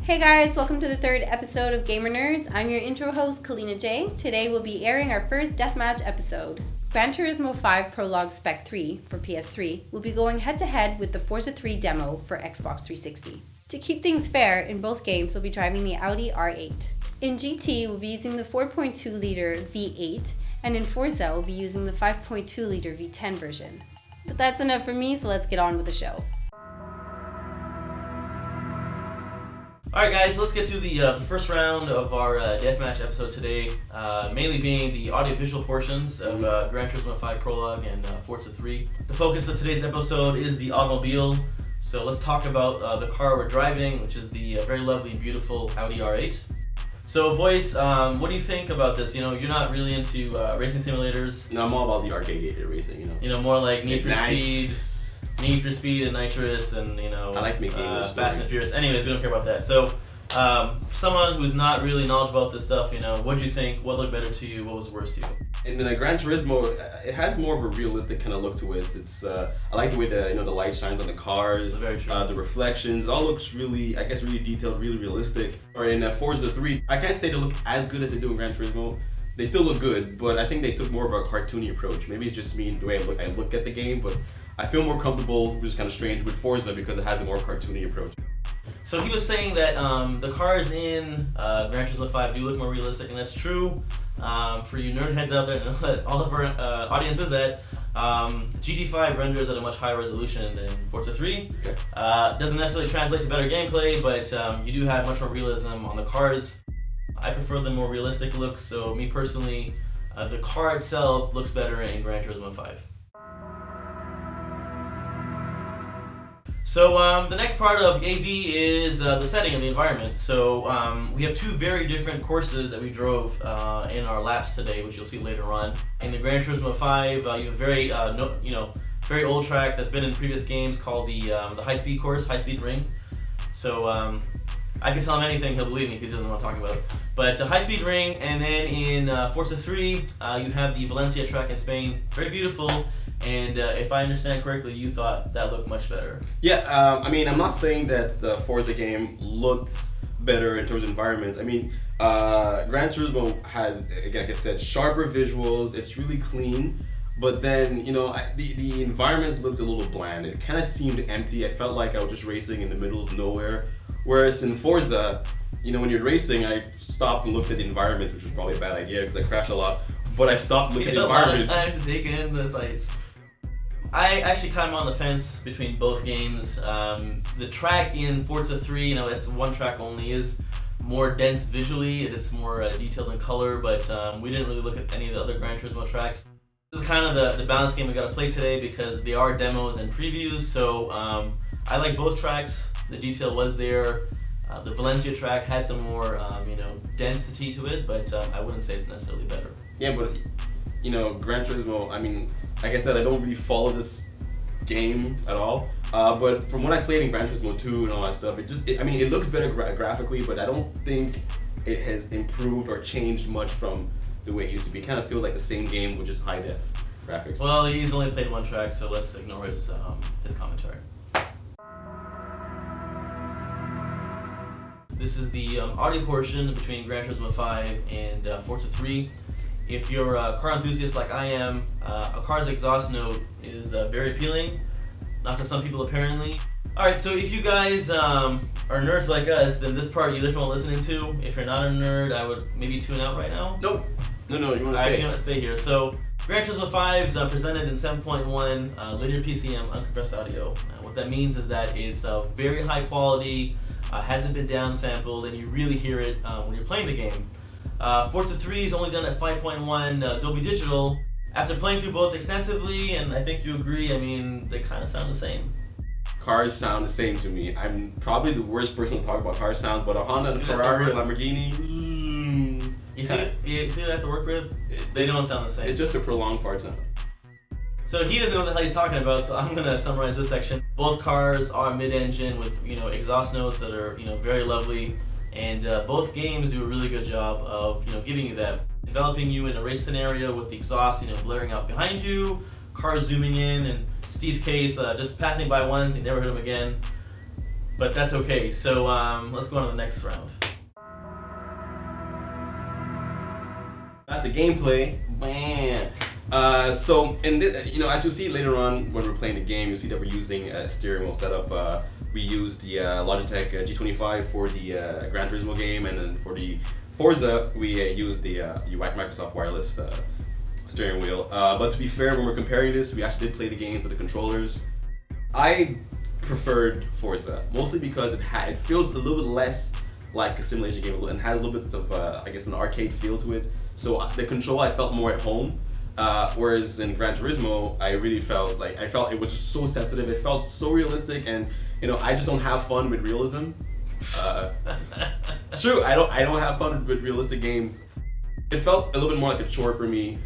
Hey guys, welcome to the third episode of Gamer Nerds. I'm your intro host, Kalina J. Today we'll be airing our first Deathmatch episode. Gran Turismo 5 Prologue Spec 3 for PS3 will be going head-to-head with the Forza 3 demo for Xbox 360. To keep things fair, in both games we'll be driving the Audi R8. In GT, we'll be using the 4.2-liter V8, and in Forza, we'll be using the 5.2-liter V10 version. But that's enough for me, so let's get on with the show. Alright guys, so let's get to the first round of our Deathmatch episode today, mainly being the audiovisual portions of Gran Turismo 5 Prologue and Forza 3. The focus of today's episode is the automobile, so let's talk about the car we're driving, which is the very lovely and beautiful Audi R8. So Voice, what do you think about this? You know, you're not really into racing simulators. No, I'm all about the arcade racing, you know. You know, more like Need for Speed and Nitrous and, you know, I like making Fast and Furious. Anyways, we don't care about that. So, someone who's not really knowledgeable about this stuff, you know, what do you think? What looked better to you? What was worse to you? And then Gran Turismo, it has more of a realistic kind of look to it. It's I like the way the light shines on the cars, very true. The reflections, it all looks really, I guess, really detailed, really realistic. Or in Forza 3, I can't say they look as good as they do in Gran Turismo. They still look good, but I think they took more of a cartoony approach. Maybe it's just me the way I look at the game, but I feel more comfortable, which is kind of strange, with Forza because it has a more cartoony approach. So he was saying that the cars in Gran Turismo 5 do look more realistic, and that's true. For you nerd heads out there, and all of our audiences, that GT5 renders at a much higher resolution than Forza 3. Okay. Doesn't necessarily translate to better gameplay, but you do have much more realism on the cars. I prefer the more realistic looks, so me personally, the car itself looks better in Gran Turismo 5. So the next part of AV is the setting of the environment. So we have two very different courses that we drove in our laps today, which you'll see later on. In the Gran Turismo 5, you have a very very old track that's been in previous games called the high-speed course, high-speed ring. So I can tell him anything, he'll believe me because he doesn't know what I'm talking about. But it's a high-speed ring, and then in Forza 3, you have the Valencia track in Spain. Very beautiful. And if I understand correctly, you thought that looked much better. Yeah, I mean, I'm not saying that the Forza game looked better in terms of environments. I mean, Gran Turismo has, again, like I said, sharper visuals. It's really clean. But then, you know, the environments looked a little bland. It kind of seemed empty. I felt like I was just racing in the middle of nowhere. Whereas in Forza, you know, when you're racing, I stopped and looked at the environments, which was probably a bad idea because I crashed a lot. But I stopped looking at the environments. A lot of time to take in the sights. I actually kind of on the fence between both games. The track in Forza 3, you know, it's one track only, is more dense visually, and it's more detailed in color, but we didn't really look at any of the other Gran Turismo tracks. This is kind of the balance game we got to play today because they are demos and previews, so I like both tracks. The detail was there. The Valencia track had some more, density to it, but I wouldn't say it's necessarily better. Yeah, but, you know, Gran Turismo, I mean, like I said, I don't really follow this game at all. But from what I played in Gran Turismo 2 and all that stuff, it looks better graphically, but I don't think it has improved or changed much from the way it used to be. It kind of feels like the same game with just high def graphics. Well, he's only played one track, so let's ignore his commentary. This is the audio portion between Gran Turismo 5 and Forza 3. If you're a car enthusiast like I am, a car's exhaust note is very appealing, not to some people apparently. Alright, so if you guys are nerds like us, then this part you definitely want listening to. If you're not a nerd, I would maybe tune out right now. Nope. No, you want to stay. I actually want to stay here. So, Gran Turismo 5 is presented in 7.1 linear PCM uncompressed audio. What that means is that it's very high quality, hasn't been downsampled, and you really hear it when you're playing the game. Forza 3 is only done at 5.1 Dolby Digital. After playing through both extensively, and I think you agree, I mean, they kind of sound the same. Cars sound the same to me. I'm probably the worst person to talk about car sounds, but a Honda, a Ferrari, a Lamborghini, you see what I have to work with? They don't sound the same. It's just a prolonged fart sound. So he doesn't know what the hell he's talking about, so I'm going to summarize this section. Both cars are mid-engine with, exhaust notes that are, very lovely. And both games do a really good job of, giving you that. Developing you in a race scenario with the exhaust, blaring out behind you, cars zooming in, and Steve's case, just passing by once, he never hit him again. but that's okay. So let's go on to the next round. That's the gameplay. Bam. So in this, as you'll see later on when we're playing the game, you'll see that we're using a steering wheel setup. We used the Logitech G25 for the Gran Turismo game, and then for the Forza, we used the Microsoft wireless steering wheel. But to be fair, when we're comparing this, we actually did play the games with the controllers. I preferred Forza, mostly because it feels a little bit less like a simulation game and has a little bit of, I guess, an arcade feel to it. So the control, I felt more at home. Whereas in Gran Turismo, I really felt it was just so sensitive. It felt so realistic, and I just don't have fun with realism. True, I don't have fun with realistic games. It felt a little bit more like a chore for me.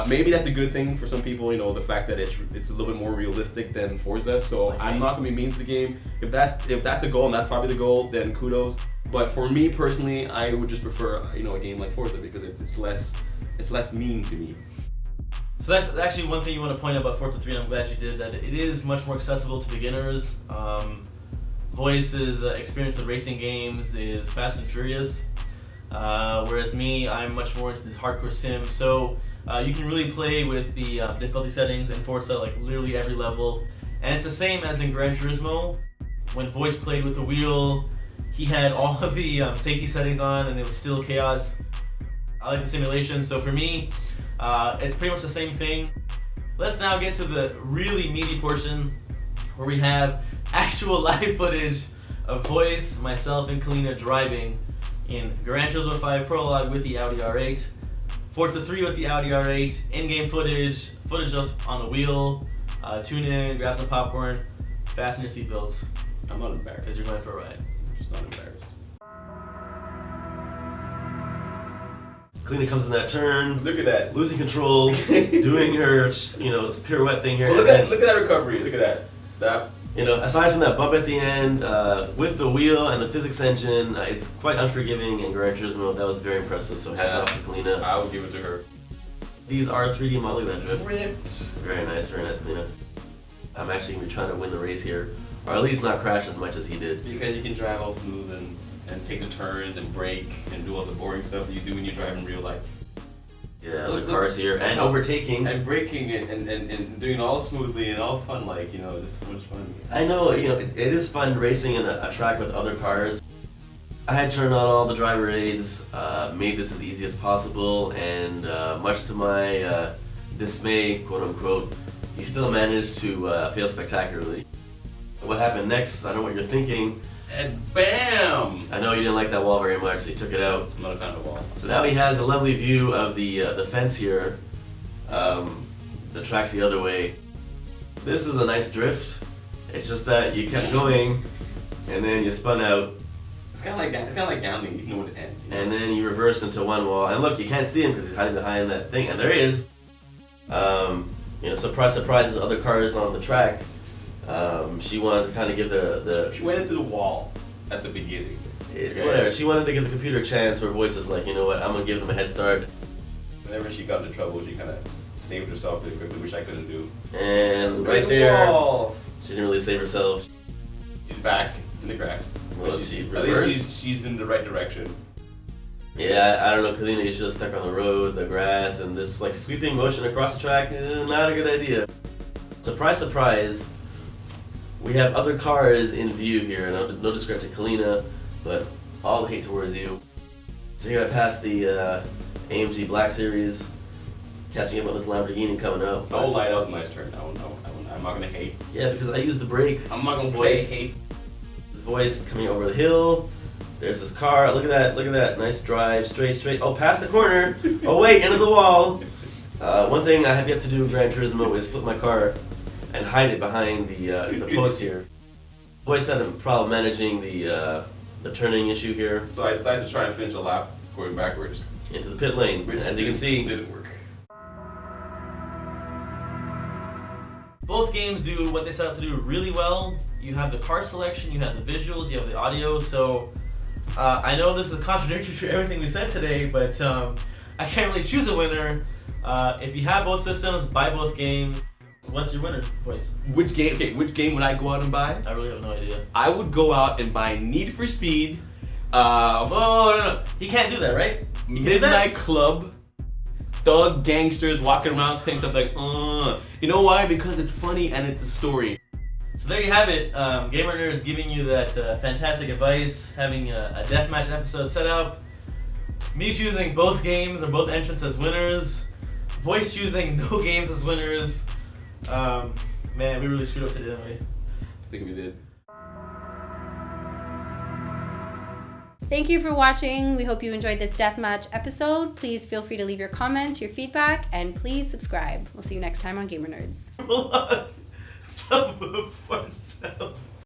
Maybe that's a good thing for some people, the fact that it's a little bit more realistic than Forza. So I'm not gonna be mean to the game. If that's the goal, and that's probably the goal, then kudos. But for me personally, I would just prefer a game like Forza because it's less mean to me. So that's actually one thing you want to point out about Forza 3, and I'm glad you did, that it is much more accessible to beginners. Voice's experience with racing games is Fast and Furious, whereas me, I'm much more into this hardcore sim. So you can really play with the difficulty settings in Forza, like literally every level. And it's the same as in Gran Turismo. When Voice played with the wheel, he had all of the safety settings on, and it was still chaos. I like the simulation, so for me, it's pretty much the same thing. Let's now get to the really meaty portion where we have actual live footage of Voice, myself, and Kalina driving in Gran Turismo 5 Prologue with the Audi R8, Forza 3 with the Audi R8, in-game footage on the wheel, tune in, grab some popcorn, fasten your seatbelts. I'm not embarrassed. Because you're going for a ride. I'm just not embarrassed. Kalina comes in that turn. Look at that. Losing control, doing her, it's pirouette thing here. Well, look at that recovery. Look at that. Aside from that bump at the end, with the wheel and the physics engine, it's quite unforgiving in Gran Turismo. That was very impressive, so hats off to Kalina. I would give it to her. These are 3D modeling that drift. Drift. Very nice, Kalina. I'm actually going to be trying to win the race here, or at least not crash as much as he did. Because you can drive all smooth and take the turns and brake and do all the boring stuff that you do when you drive in real life. Yeah, the cars here, and overtaking. And braking and doing it all smoothly and all fun, this is so much fun. I know, it is fun racing in a track with other cars. I had turned on all the driver aids, made this as easy as possible, and much to my dismay, quote unquote, he still managed to fail spectacularly. What happened next, I don't know what you're thinking. And bam! I know you didn't like that wall very much, so you took it out. I'm not a fan of the wall. So now he has a lovely view of the fence here. The track's the other way. This is a nice drift. It's just that you kept going, and then you spun out. It's kind of like gambling. You know where to end. And then you reversed into one wall. And look, you can't see him because he's hiding behind that thing. And there he is. Surprise, surprise, there's other cars on the track. She wanted to kind of give the She went into the wall at the beginning. Whatever. She wanted to give the computer a chance. Her voice is like, you know what? I'm gonna give them a head start. Whenever she got into trouble, she kind of saved herself really quickly, which I couldn't do. And right there, wall. She didn't really save herself. She's back in the grass. Well, she at least she's in the right direction. Yeah, I don't know, Kalina, you should have stuck on the road, the grass, and this sweeping motion across the track, not a good idea. Surprise, surprise, we have other cars in view here, no discredit to Kalina, but all the hate towards you. So here I passed the AMG Black Series, catching up on this Lamborghini coming up. Oh, lie, that was a nice turn. I'm not gonna hate. Yeah, because I used the brake. I'm not gonna hate. His voice coming over the hill. There's this car. Look at that. Nice drive. Straight. Oh, past the corner. Oh, wait, into the wall. One thing I have yet to do in Gran Turismo is flip my car and hide it behind the post here. Voice had a problem managing the turning issue here. So I decided to try and finish a lap going backwards. Into the pit lane, Which as you can see. Didn't work. Both games do what they set out to do really well. You have the car selection, you have the visuals, you have the audio, so I know this is contradictory to everything we said today, but I can't really choose a winner. If you have both systems, buy both games. What's your winner voice? Which game? Okay, which game would I go out and buy? I really have no idea. I would go out and buy Need for Speed. No. He can't do that, right? He can do that? Midnight Club. Thug gangsters walking around saying stuff like, You know why? Because it's funny and it's a story. So there you have it. Gamer Nerd is giving you that fantastic advice, having a deathmatch episode set up. Me choosing both games or both entrants as winners. Voice choosing no games as winners. Man, we really screwed up today, didn't we? I think we did. Thank you for watching. We hope you enjoyed this deathmatch episode. Please feel free to leave your comments, your feedback, and please subscribe. We'll see you next time on Gamer Nerds. Some fun sounds.